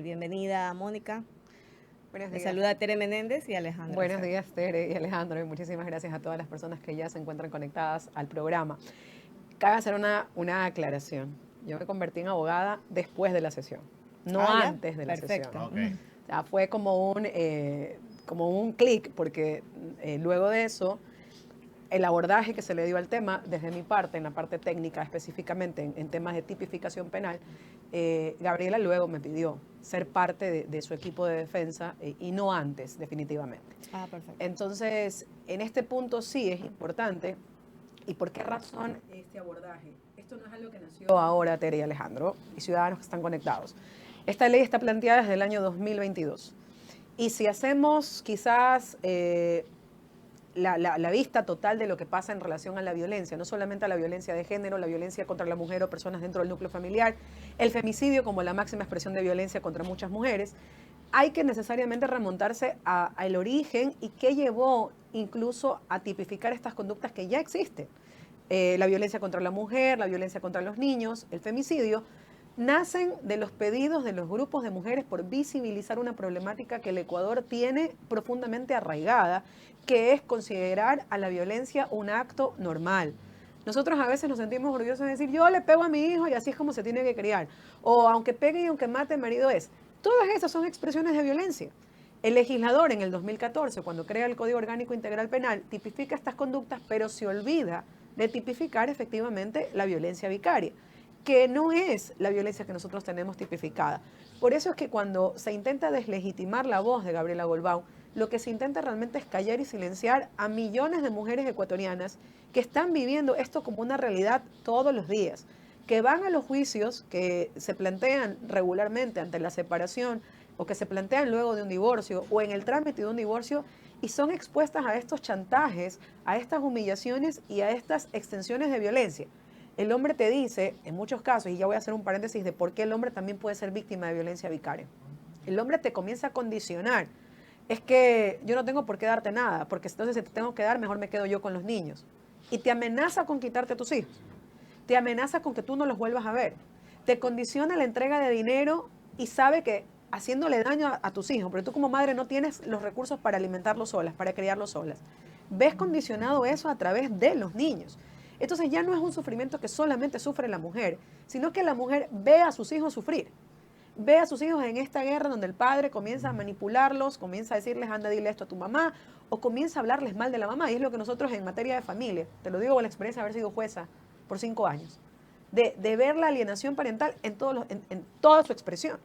Bienvenida, Mónica. Buenos Les días. saluda Tere Menéndez y Alejandra. Buenos días, Tere y Alejandro, y muchísimas gracias a todas las personas que ya se encuentran conectadas al programa. Cabe hacer una aclaración. Yo me convertí en abogada después de la sesión, no Ya, antes de la sesión. perfecto. Ok. O sea, fue como un clic, porque luego de eso el abordaje que se le dio al tema desde mi parte, en la parte técnica específicamente, en temas de tipificación penal, Gabriela luego me pidió ser parte de su equipo de defensa y no antes, definitivamente. Perfecto. Entonces, en este punto sí es importante. ¿Y por qué razón este abordaje? Esto no es algo que nació ahora, Tere y Alejandro, y ciudadanos que están conectados. Esta ley está planteada desde el año 2022. Y si hacemos quizás la vista total de lo que pasa en relación a la violencia, no solamente a la violencia de género, la violencia contra la mujer o personas dentro del núcleo familiar, el femicidio como la máxima expresión de violencia contra muchas mujeres, hay que necesariamente remontarse al origen y qué llevó incluso a tipificar estas conductas que ya existen. La violencia contra la mujer, la violencia contra los niños, el femicidio, nacen de los pedidos de los grupos de mujeres por visibilizar una problemática que el Ecuador tiene profundamente arraigada, que es considerar a la violencia un acto normal. Nosotros a veces nos sentimos orgullosos de decir, yo le pego a mi hijo y así es como se tiene que criar. O aunque pegue y aunque mate, marido es. Todas esas son expresiones de violencia. El legislador en el 2014, cuando crea el Código Orgánico Integral Penal, tipifica estas conductas, pero se olvida de tipificar efectivamente la violencia vicaria, que no es la violencia que nosotros tenemos tipificada. Por eso es que cuando se intenta deslegitimar la voz de Gabriela Golbao, lo que se intenta realmente es callar y silenciar a millones de mujeres ecuatorianas que están viviendo esto como una realidad todos los días, que van a los juicios que se plantean regularmente ante la separación o que se plantean luego de un divorcio o en el trámite de un divorcio y son expuestas a estos chantajes, a estas humillaciones y a estas extensiones de violencia. El hombre te dice, en muchos casos, y ya voy a hacer un paréntesis de por qué el hombre también puede ser víctima de violencia vicaria. El hombre te comienza a condicionar. Es que yo no tengo por qué darte nada, porque entonces si te tengo que dar, mejor me quedo yo con los niños. Y te amenaza con quitarte a tus hijos. Te amenaza con que tú no los vuelvas a ver. Te condiciona la entrega de dinero y sabe que haciéndole daño a tus hijos, porque tú como madre no tienes los recursos para alimentarlos solas, para criarlos solas. Ves condicionado eso a través de los niños. Entonces ya no es un sufrimiento que solamente sufre la mujer, sino que la mujer ve a sus hijos sufrir. Ve a sus hijos en esta guerra donde el padre comienza a manipularlos, comienza a decirles, anda, dile esto a tu mamá, o comienza a hablarles mal de la mamá. Y es lo que nosotros en materia de familia, te lo digo con la experiencia de haber sido jueza por 5 años, de ver la alienación parental en toda su expresión.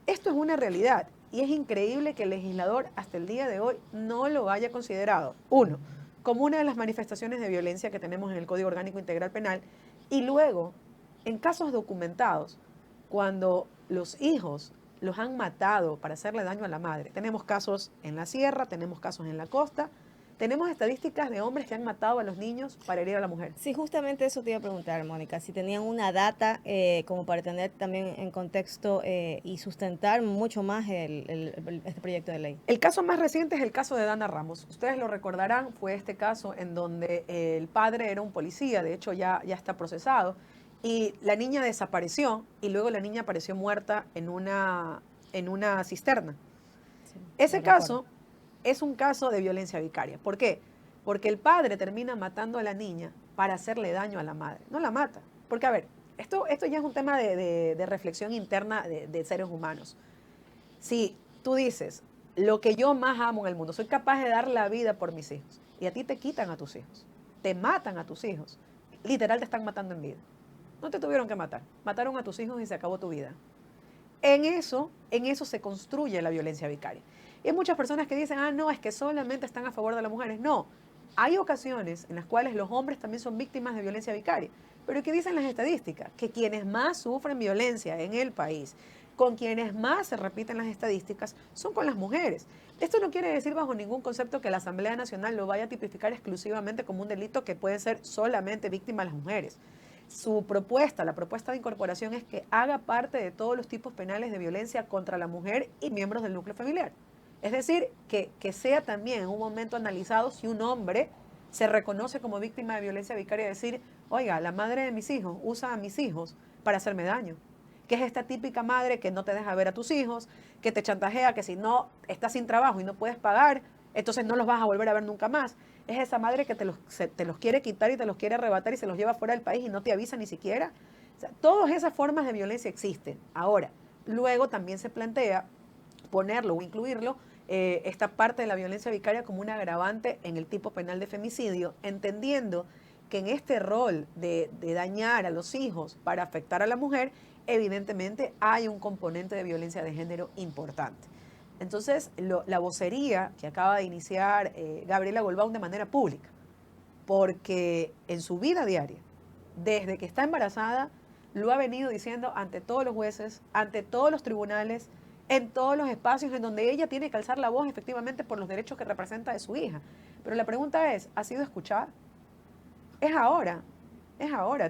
Esto es una realidad y es increíble que el legislador hasta el día de hoy no lo haya considerado. Uno, como una de las manifestaciones de violencia que tenemos en el Código Orgánico Integral Penal y luego, en casos documentados, cuando los hijos los han matado para hacerle daño a la madre. Tenemos casos en la sierra, tenemos casos en la costa, tenemos estadísticas de hombres que han matado a los niños para herir a la mujer. Sí, justamente eso te iba a preguntar, Mónica, si tenían una data como para tener también en contexto y sustentar mucho más este proyecto de ley. El caso más reciente es el caso de Dana Ramos. Ustedes lo recordarán, fue este caso en donde el padre era un policía, de hecho ya está procesado, y la niña desapareció y luego la niña apareció muerta en una cisterna. Sí, Ese lo caso recuerdo. es un caso de violencia vicaria. ¿Por qué? Porque el padre termina matando a la niña para hacerle daño a la madre. No la mata. Porque, a ver, esto ya es un tema de reflexión interna de seres humanos. Si tú dices, lo que yo más amo en el mundo, soy capaz de dar la vida por mis hijos, y a ti te quitan a tus hijos, te matan a tus hijos, literal te están matando en vida. No te tuvieron que matar, mataron a tus hijos y se acabó tu vida. En eso se construye la violencia vicaria. Y hay muchas personas que dicen, no, es que solamente están a favor de las mujeres. No, hay ocasiones en las cuales los hombres también son víctimas de violencia vicaria. Pero ¿qué dicen las estadísticas? Que quienes más sufren violencia en el país, con quienes más se repiten las estadísticas, son con las mujeres. Esto no quiere decir bajo ningún concepto que la Asamblea Nacional lo vaya a tipificar exclusivamente como un delito que puede ser solamente víctima de las mujeres. Su propuesta, la propuesta de incorporación es que haga parte de todos los tipos penales de violencia contra la mujer y miembros del núcleo familiar. Es decir, que sea también en un momento analizado si un hombre se reconoce como víctima de violencia vicaria, decir, oiga, la madre de mis hijos usa a mis hijos para hacerme daño. que es esta típica madre que no te deja ver a tus hijos, que te chantajea que si no estás sin trabajo y no puedes pagar, entonces no los vas a volver a ver nunca más. Es esa madre que te los quiere quitar y te los quiere arrebatar y se los lleva fuera del país y no te avisa ni siquiera. O sea, todas esas formas de violencia existen. Ahora, luego también se plantea ponerlo o incluirlo esta parte de la violencia vicaria como un agravante en el tipo penal de femicidio, entendiendo que en este rol de dañar a los hijos para afectar a la mujer, evidentemente hay un componente de violencia de género importante. Entonces, la vocería que acaba de iniciar Gabriela Golbán de manera pública, porque en su vida diaria, desde que está embarazada, lo ha venido diciendo ante todos los jueces, ante todos los tribunales, en todos los espacios en donde ella tiene que alzar la voz efectivamente por los derechos que representa de su hija. Pero la pregunta es, ¿ha sido escuchada? Es ahora,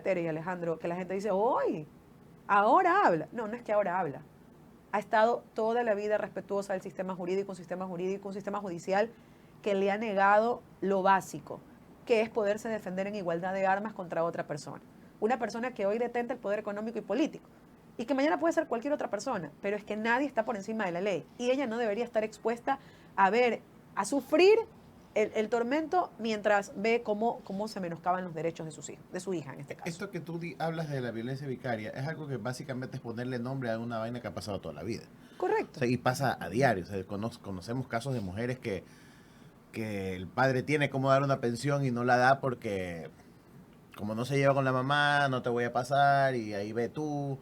Tere y Alejandro, que la gente dice, hoy, ahora habla. No, no es que ahora habla. Ha estado toda la vida respetuosa del sistema jurídico, un sistema judicial que le ha negado lo básico, que es poderse defender en igualdad de armas contra otra persona. Una persona que hoy detenta el poder económico y político y que mañana puede ser cualquier otra persona, pero es que nadie está por encima de la ley y ella no debería estar expuesta a sufrir el tormento mientras ve cómo se menoscaban los derechos de sus hijos, de su hija en este caso. Esto que tú hablas de la violencia vicaria es algo que básicamente es ponerle nombre a una vaina que ha pasado toda la vida. Correcto. O sea, y pasa a diario. O sea, conocemos casos de mujeres que el padre tiene cómo dar una pensión y no la da porque como no se lleva con la mamá, no te voy a pasar y ahí ve tú.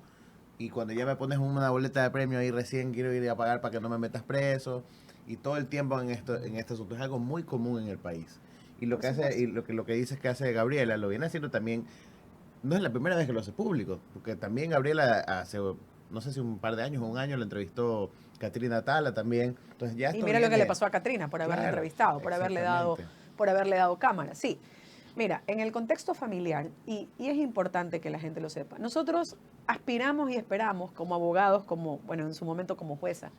Y cuando ya me pones una boleta de premio ahí recién quiero ir a pagar para que no me metas preso. Y todo el tiempo en este asunto es algo muy común en el país. Y lo que hace, y lo que dices que hace Gabriela, lo viene haciendo también, no es la primera vez que lo hace público, porque también Gabriela hace, no sé si un par de años o un año, la entrevistó Catrina Tala también. Entonces ya y mira lo que le pasó a Catrina por haberla entrevistado, por haberle dado cámara. Sí, mira, en el contexto familiar, y es importante que la gente lo sepa, nosotros aspiramos y esperamos como abogados, bueno, en su momento como jueza,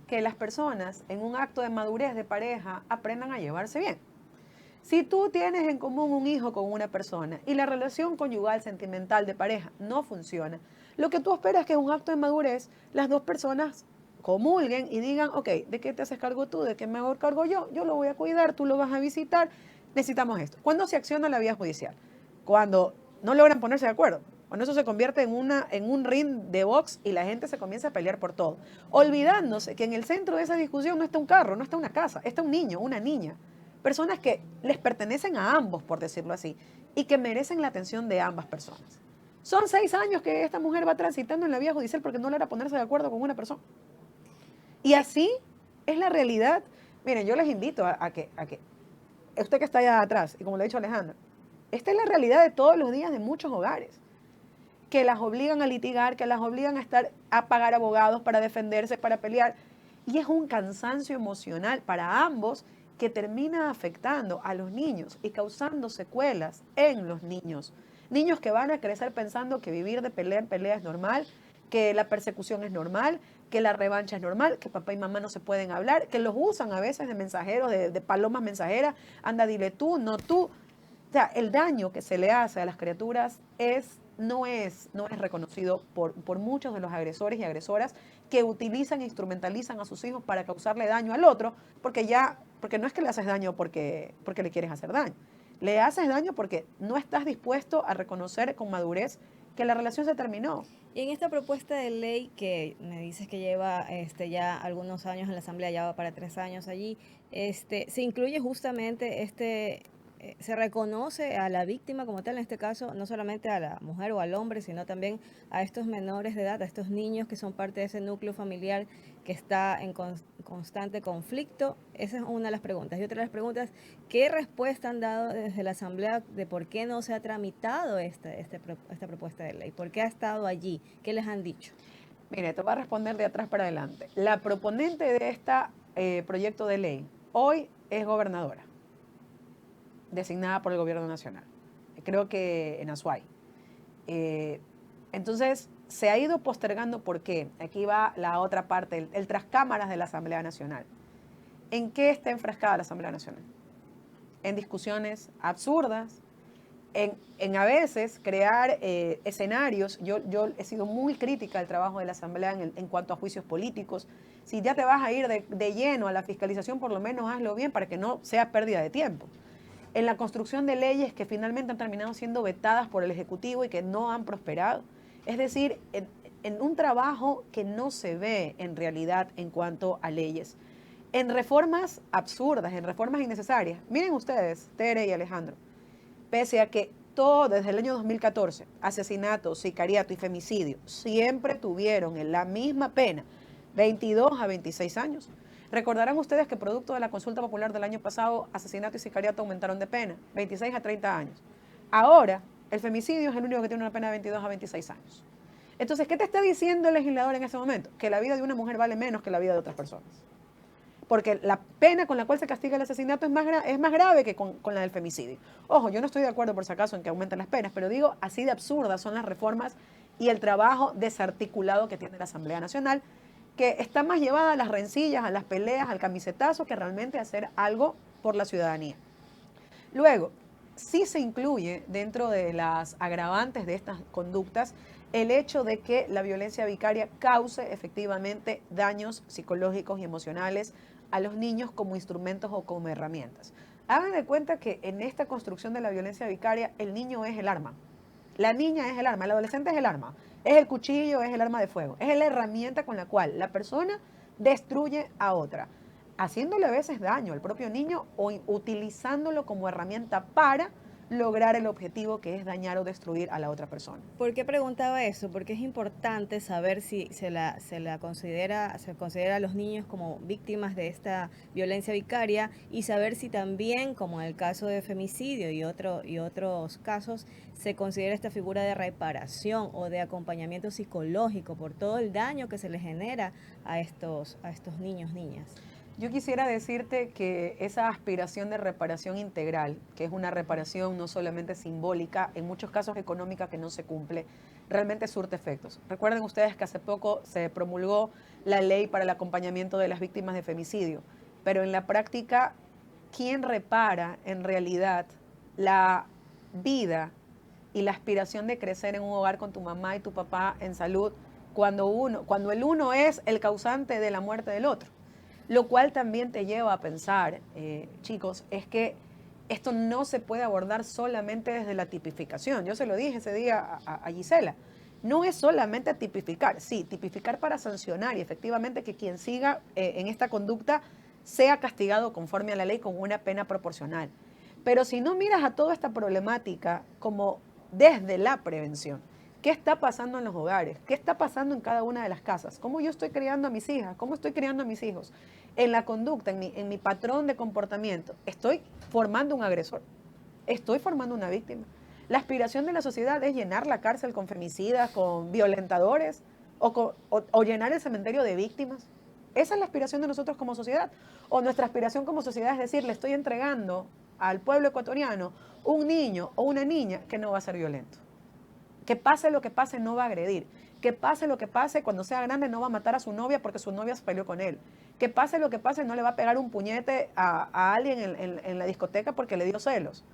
que las personas en un acto de madurez de pareja aprendan a llevarse bien. Si tú tienes en común un hijo con una persona y la relación conyugal sentimental de pareja no funciona, lo que tú esperas es que en un acto de madurez las dos personas comulguen y digan, ok, ¿de qué te haces cargo tú? ¿De qué me hago cargo yo? Yo lo voy a cuidar, tú lo vas a visitar, necesitamos esto. ¿Cuándo se acciona la vía judicial? Cuando no logran ponerse de acuerdo. Cuando eso se convierte en un ring de box y la gente se comienza a pelear por todo. Olvidándose que en el centro de esa discusión no está un carro, no está una casa, está un niño, una niña. Personas que les pertenecen a ambos, por decirlo así, y que merecen la atención de ambas personas. Son 6 años que esta mujer va transitando en la vía judicial porque no logra ponerse de acuerdo con una persona. Y así es la realidad. Miren, yo les invito a que usted que está allá atrás, y como le he dicho a Alejandra, esta es la realidad de todos los días de muchos hogares, que las obligan a litigar, que las obligan a pagar abogados para defenderse, para pelear. Y es un cansancio emocional para ambos que termina afectando a los niños y causando secuelas en los niños. Niños que van a crecer pensando que vivir de pelea en pelea es normal, que la persecución es normal, que la revancha es normal, que papá y mamá no se pueden hablar, que los usan a veces de mensajeros, de palomas mensajeras, anda, dile tú, no tú. O sea, el daño que se le hace a las criaturas no es reconocido por muchos de los agresores y agresoras que utilizan e instrumentalizan a sus hijos para causarle daño al otro, porque no es que le haces daño porque le quieres hacer daño. Le haces daño porque no estás dispuesto a reconocer con madurez que la relación se terminó. Y en esta propuesta de ley que me dices que lleva ya algunos años en la Asamblea, ya va para 3 años allí, se incluye justamente se reconoce a la víctima como tal, en este caso, no solamente a la mujer o al hombre, sino también a estos menores de edad, a estos niños que son parte de ese núcleo familiar que está en constante conflicto. Esa es una de las preguntas. Y otra de las preguntas, ¿qué respuesta han dado desde la Asamblea de por qué no se ha tramitado esta propuesta de ley? ¿Por qué ha estado allí? ¿Qué les han dicho? Mire, te voy a responder de atrás para adelante. La proponente de este proyecto de ley hoy es gobernadora, designada por el gobierno nacional, creo que en Azuay. Entonces, se ha ido postergando porque aquí va la otra parte, el trascámaras de la Asamblea Nacional. ¿En qué está enfrascada la Asamblea Nacional? En discusiones absurdas, en a veces crear escenarios. Yo he sido muy crítica al trabajo de la Asamblea en cuanto a juicios políticos. Si ya te vas a ir de lleno a la fiscalización, por lo menos hazlo bien para que no sea pérdida de tiempo. En la construcción de leyes que finalmente han terminado siendo vetadas por el Ejecutivo y que no han prosperado. Es decir, en un trabajo que no se ve en realidad en cuanto a leyes. En reformas absurdas, en reformas innecesarias. Miren ustedes, Tere y Alejandro, pese a que todo desde el año 2014, asesinato, sicariato y femicidio, siempre tuvieron la misma pena, 22 a 26 años. Recordarán ustedes que producto de la consulta popular del año pasado, asesinato y sicariato aumentaron de pena, 26 a 30 años. Ahora, el femicidio es el único que tiene una pena de 22 a 26 años. Entonces, ¿qué te está diciendo el legislador en ese momento? Que la vida de una mujer vale menos que la vida de otras personas. Porque la pena con la cual se castiga el asesinato es más grave que con la del femicidio. Ojo, yo no estoy de acuerdo por si acaso en que aumenten las penas, pero digo, así de absurdas son las reformas y el trabajo desarticulado que tiene la Asamblea Nacional, que está más llevada a las rencillas, a las peleas, al camisetazo, que realmente a hacer algo por la ciudadanía. Luego, sí se incluye dentro de las agravantes de estas conductas el hecho de que la violencia vicaria cause efectivamente daños psicológicos y emocionales a los niños como instrumentos o como herramientas. Hagan de cuenta que en esta construcción de la violencia vicaria el niño es el arma, la niña es el arma, el adolescente es el arma, es el cuchillo, es el arma de fuego, es la herramienta con la cual la persona destruye a otra, haciéndole a veces daño al propio niño o utilizándolo como herramienta para lograr el objetivo que es dañar o destruir a la otra persona. ¿Por qué preguntaba eso? Porque es importante saber si se considera a los niños como víctimas de esta violencia vicaria y saber si también, como en el caso de femicidio y otros casos, se considera esta figura de reparación o de acompañamiento psicológico por todo el daño que se le genera a estos niños, niñas. Yo quisiera decirte que esa aspiración de reparación integral, que es una reparación no solamente simbólica, en muchos casos económica que no se cumple, realmente surte efectos. Recuerden ustedes que hace poco se promulgó la ley para el acompañamiento de las víctimas de femicidio, pero en la práctica, ¿quién repara en realidad la vida y la aspiración de crecer en un hogar con tu mamá y tu papá en salud cuando el uno es el causante de la muerte del otro? Lo cual también te lleva a pensar, chicos, es que esto no se puede abordar solamente desde la tipificación. Yo se lo dije ese día a Gisela. No es solamente tipificar, sí, tipificar para sancionar y efectivamente que quien siga en esta conducta sea castigado conforme a la ley con una pena proporcional. Pero si no miras a toda esta problemática como desde la prevención, ¿qué está pasando en los hogares? ¿Qué está pasando en cada una de las casas? ¿Cómo yo estoy criando a mis hijas? ¿Cómo estoy criando a mis hijos? En la conducta, en mi patrón de comportamiento, ¿estoy formando un agresor? ¿Estoy formando una víctima? La aspiración de la sociedad es llenar la cárcel con femicidas, con violentadores o llenar el cementerio de víctimas. Esa es la aspiración de nosotros como sociedad. O nuestra aspiración como sociedad es decir, le estoy entregando al pueblo ecuatoriano un niño o una niña que no va a ser violento. Que pase lo que pase, no va a agredir. Que pase lo que pase, cuando sea grande no va a matar a su novia porque su novia se peleó con él. Que pase lo que pase, no le va a pegar un puñete a alguien en la discoteca porque le dio celos.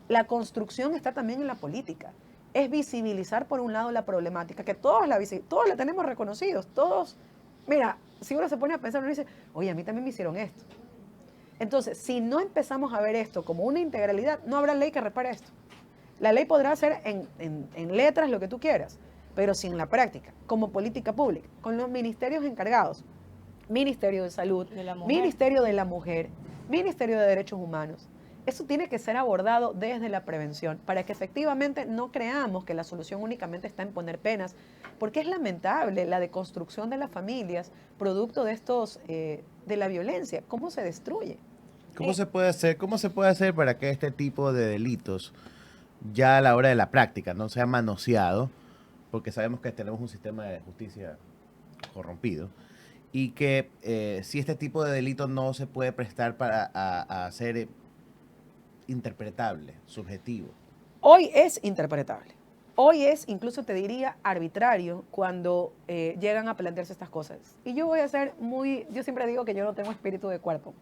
La construcción está también en la política. Es visibilizar por un lado la problemática, que todos la tenemos reconocidos. Todos, mira, si uno se pone a pensar, uno dice, oye, a mí también me hicieron esto. Entonces, si no empezamos a ver esto como una integralidad, no habrá ley que repare esto. La ley podrá ser en letras lo que tú quieras, pero si en la práctica, como política pública, con los ministerios encargados, Ministerio de Salud, Ministerio de la Mujer, Ministerio de Derechos Humanos, eso tiene que ser abordado desde la prevención para que efectivamente no creamos que la solución únicamente está en poner penas, porque es lamentable la deconstrucción de las familias producto de de la violencia. ¿Cómo se destruye? ¿Cómo se puede hacer para que este tipo de delitos ya a la hora de la práctica no sea manoseado? Porque sabemos que tenemos un sistema de justicia corrompido y que si este tipo de delito no se puede prestar para ser interpretable, subjetivo. Hoy es interpretable. Hoy es, incluso te diría, arbitrario cuando llegan a plantearse estas cosas. Y yo yo siempre digo que yo no tengo espíritu de cuerpo.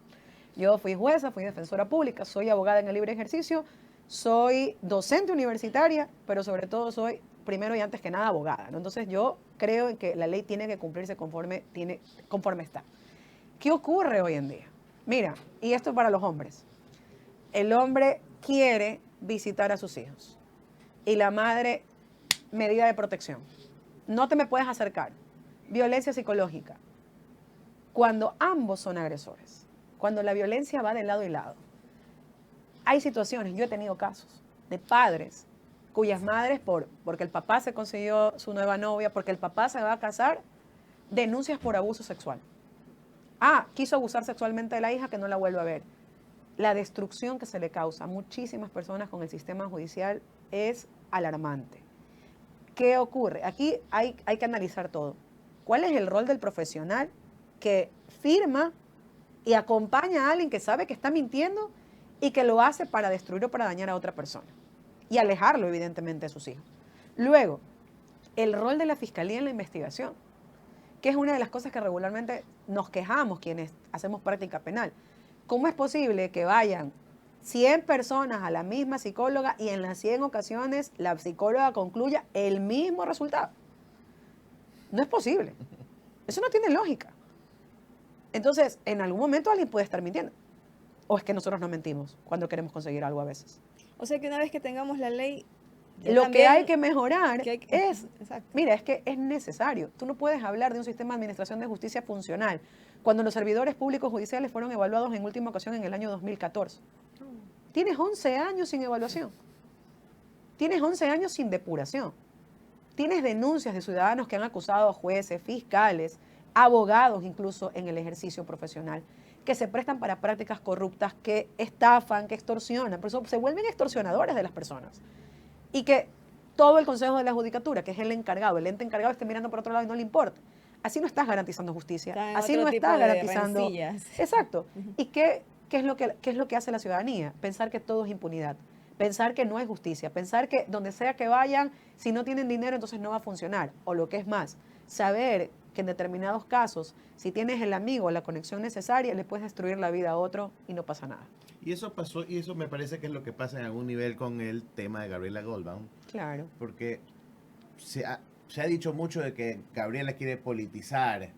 Yo fui jueza, fui defensora pública, soy abogada en el libre ejercicio, soy docente universitaria, pero sobre todo soy, primero y antes que nada, abogada, ¿no? Entonces yo creo en que la ley tiene que cumplirse conforme está. ¿Qué ocurre hoy en día? Mira, y esto para los hombres. El hombre quiere visitar a sus hijos y la madre, medida de protección. No te me puedes acercar. Violencia psicológica. Cuando ambos son agresores, cuando la violencia va de lado y lado. Hay situaciones, yo he tenido casos de padres cuyas madres, porque el papá se consiguió su nueva novia, porque el papá se va a casar, denuncias por abuso sexual. Quiso abusar sexualmente de la hija, que no la vuelve a ver. La destrucción que se le causa a muchísimas personas con el sistema judicial es alarmante. ¿Qué ocurre? Aquí hay que analizar todo. ¿Cuál es el rol del profesional que firma y acompaña a alguien que sabe que está mintiendo y que lo hace para destruir o para dañar a otra persona? Y alejarlo, evidentemente, de sus hijos. Luego, el rol de la fiscalía en la investigación, que es una de las cosas que regularmente nos quejamos quienes hacemos práctica penal. ¿Cómo es posible que vayan 100 personas a la misma psicóloga y en las 100 ocasiones la psicóloga concluya el mismo resultado? No es posible. Eso no tiene lógica. Entonces, en algún momento alguien puede estar mintiendo. O es que nosotros no mentimos cuando queremos conseguir algo a veces. O sea que una vez que tengamos la ley, Lo que hay que mejorar es, exacto. mira, es que es necesario. Tú no puedes hablar de un sistema de administración de justicia funcional cuando los servidores públicos judiciales fueron evaluados en última ocasión en el año 2014. Tienes 11 años sin evaluación. Tienes 11 años sin depuración. Tienes denuncias de ciudadanos que han acusado a jueces, fiscales, abogados incluso en el ejercicio profesional, que se prestan para prácticas corruptas, que estafan, que extorsionan, por eso se vuelven extorsionadores de las personas. Y que todo el Consejo de la Judicatura, que es el encargado, el ente encargado, esté mirando por otro lado y no le importa. Así no estás garantizando justicia. Así no estás garantizando. Rencillas. Exacto. ¿Y qué es lo que hace la ciudadanía? Pensar que todo es impunidad. Pensar que no hay justicia. Pensar que donde sea que vayan, si no tienen dinero, entonces no va a funcionar. O lo que es más, saber que en determinados casos, si tienes el amigo o la conexión necesaria, le puedes destruir la vida a otro y no pasa nada. Y eso pasó, y eso me parece que es lo que pasa en algún nivel con el tema de Gabriela Goldbaum. Claro. Porque se ha dicho mucho de que Gabriela quiere politizar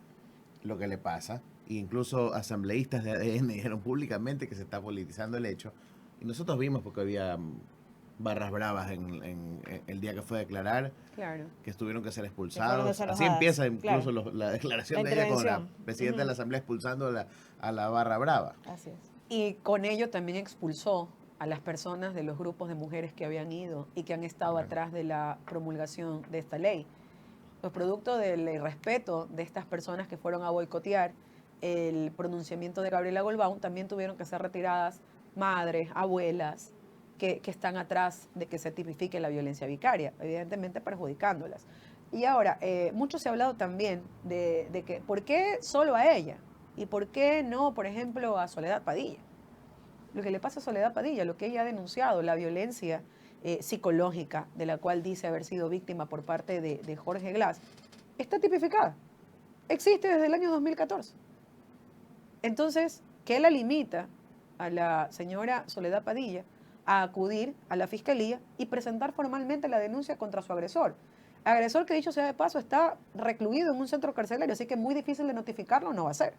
lo que le pasa. E incluso asambleístas de ADN dijeron públicamente que se está politizando el hecho. Y nosotros vimos, porque había barras bravas en el día que fue a declarar, Claro. que tuvieron que ser expulsados. Así desalojadas, empieza incluso claro. la declaración La de ella con la intervención. presidenta de la asamblea expulsando a la barra brava. Así es. Y con ello también expulsó a las personas de los grupos de mujeres que habían ido y que han estado Claro. atrás de la promulgación de esta ley. Los productos del irrespeto de estas personas que fueron a boicotear el pronunciamiento de Gabriela Goldbaum, también tuvieron que ser retiradas madres, abuelas, que están atrás de que se tipifique la violencia vicaria, evidentemente perjudicándolas. Y ahora, mucho se ha hablado también de que, ¿por qué solo a ella? ¿Y por qué no, por ejemplo, a Soledad Padilla? Lo que le pasa a Soledad Padilla, lo que ella ha denunciado, la violencia psicológica de la cual dice haber sido víctima por parte de Jorge Glass, está tipificada. Existe desde el año 2014. Entonces, ¿qué la limita a la señora Soledad Padilla a acudir a la fiscalía y presentar formalmente la denuncia contra su agresor? Agresor que, dicho sea de paso, está recluido en un centro carcelario, así que muy difícil de notificarlo no va a ser.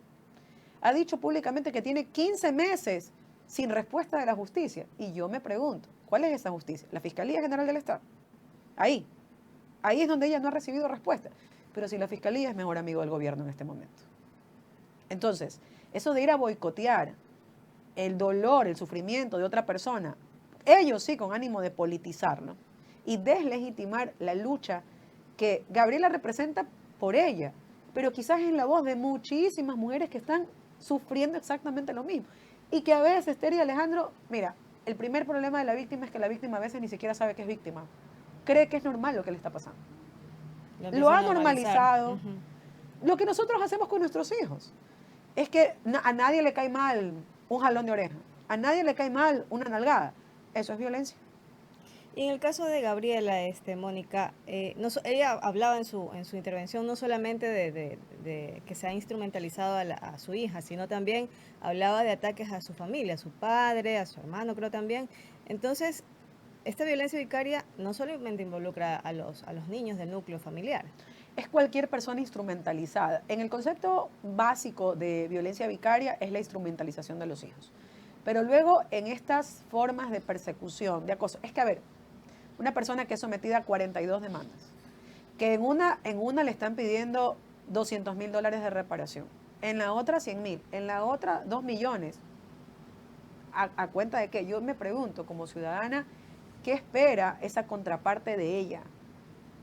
Ha dicho públicamente que tiene 15 meses sin respuesta de la justicia. Y yo me pregunto, ¿cuál es esa justicia? ¿La Fiscalía General del Estado? Ahí es donde ella no ha recibido respuesta. Pero si la Fiscalía es mejor amigo del gobierno en este momento. Entonces, eso de ir a boicotear el dolor, el sufrimiento de otra persona, ellos sí con ánimo de politizarlo y deslegitimar la lucha que Gabriela representa por ella, pero quizás es la voz de muchísimas mujeres que están sufriendo exactamente lo mismo. Y que a veces, Terry y Alejandro, mira, el primer problema de la víctima es que la víctima a veces ni siquiera sabe que es víctima. Cree que es normal lo que le está pasando. Lo ha normalizado. Lo que nosotros hacemos con nuestros hijos es que a nadie le cae mal un jalón de oreja, a nadie le cae mal una nalgada. Eso es violencia. Y en el caso de Gabriela, Mónica, ella hablaba en su intervención no solamente de que se ha instrumentalizado a su hija, sino también hablaba de ataques a su familia, a su padre, a su hermano, creo también. Entonces, esta violencia vicaria no solamente involucra a los niños del núcleo familiar. Es cualquier persona instrumentalizada. En el concepto básico de violencia vicaria es la instrumentalización de los hijos. Pero luego en estas formas de persecución, de acoso, es que a ver, una persona que es sometida a 42 demandas, que en una le están pidiendo $200,000 de reparación, en la otra 100,000, en la otra 2 millones, a cuenta de que yo me pregunto como ciudadana, ¿qué espera esa contraparte de ella?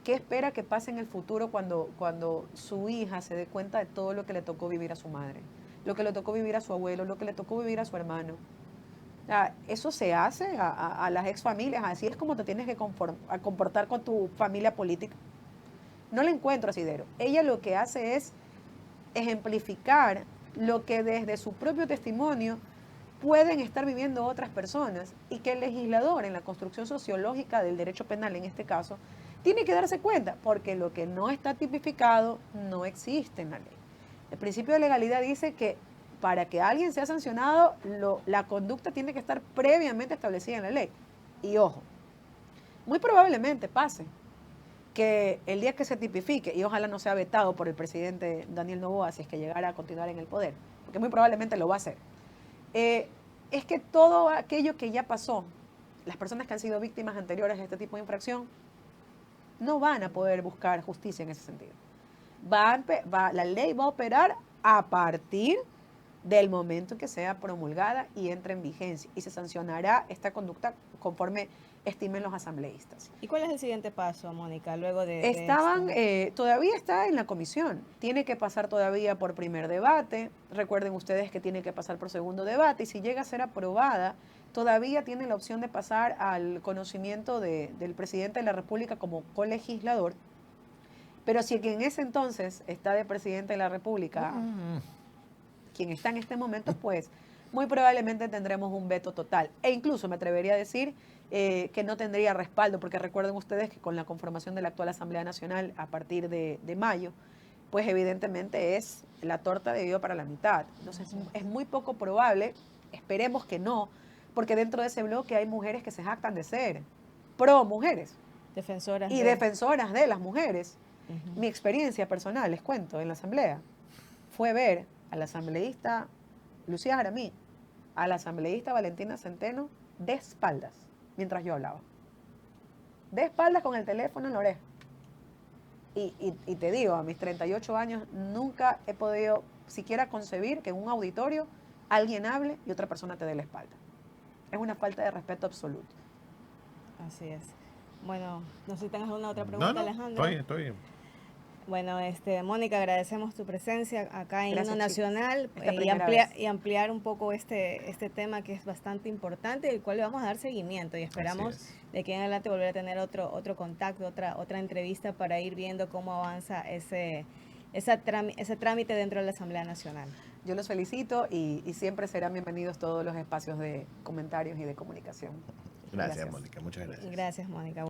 ¿Qué espera que pase en el futuro cuando su hija se dé cuenta de todo lo que le tocó vivir a su madre, lo que le tocó vivir a su abuelo, lo que le tocó vivir a su hermano? Eso se hace a las ex familias, así es como te tienes que comportar con tu familia política. No le encuentro asidero. Ella lo que hace es ejemplificar lo que desde su propio testimonio pueden estar viviendo otras personas y que el legislador en la construcción sociológica del derecho penal, en este caso, tiene que darse cuenta, porque lo que no está tipificado no existe en la ley. El principio de legalidad dice que para que alguien sea sancionado, la conducta tiene que estar previamente establecida en la ley. Y ojo, muy probablemente pase que el día que se tipifique, y ojalá no sea vetado por el presidente Daniel Noboa si es que llegara a continuar en el poder, porque muy probablemente lo va a hacer, es que todo aquello que ya pasó, las personas que han sido víctimas anteriores de este tipo de infracción, no van a poder buscar justicia en ese sentido. La ley va a operar a partir del momento en que sea promulgada y entre en vigencia, y se sancionará esta conducta conforme estimen los asambleístas. ¿Y cuál es el siguiente paso, Mónica, luego de esto? Todavía está en la comisión, tiene que pasar todavía por primer debate, recuerden ustedes que tiene que pasar por segundo debate, y si llega a ser aprobada, todavía tiene la opción de pasar al conocimiento del presidente de la República como colegislador, pero si quien en ese entonces está de presidente de la República, quien está en este momento, pues muy probablemente tendremos un veto total. E incluso me atrevería a decir que no tendría respaldo, porque recuerden ustedes que con la conformación de la actual Asamblea Nacional a partir de mayo, pues evidentemente es la torta dividida para la mitad. Entonces es muy poco probable, esperemos que no, porque dentro de ese bloque hay mujeres que se jactan de ser pro mujeres. Defensoras Defensoras de las mujeres. Mi experiencia personal, les cuento, en la Asamblea, fue ver a la asambleísta Lucía Jaramí, a la asambleísta Valentina Centeno de espaldas, mientras yo hablaba. De espaldas con el teléfono en la oreja. Y te digo, a mis 38 años nunca he podido siquiera concebir que en un auditorio alguien hable y otra persona te dé la espalda. Es una falta de respeto absoluto. Así es. Bueno, no sé si tengas alguna otra pregunta, No, Alejandro. estoy bien. Bueno, Mónica, agradecemos tu presencia acá en Gracias, Himno Nacional y ampliar un poco este tema que es bastante importante, el cual le vamos a dar seguimiento y esperamos de aquí en adelante volver a tener otro contacto, otra entrevista para ir viendo cómo avanza ese trámite dentro de la Asamblea Nacional. Yo los felicito y siempre serán bienvenidos todos los espacios de comentarios y de comunicación. Gracias, Mónica. Muchas gracias. Gracias, Mónica.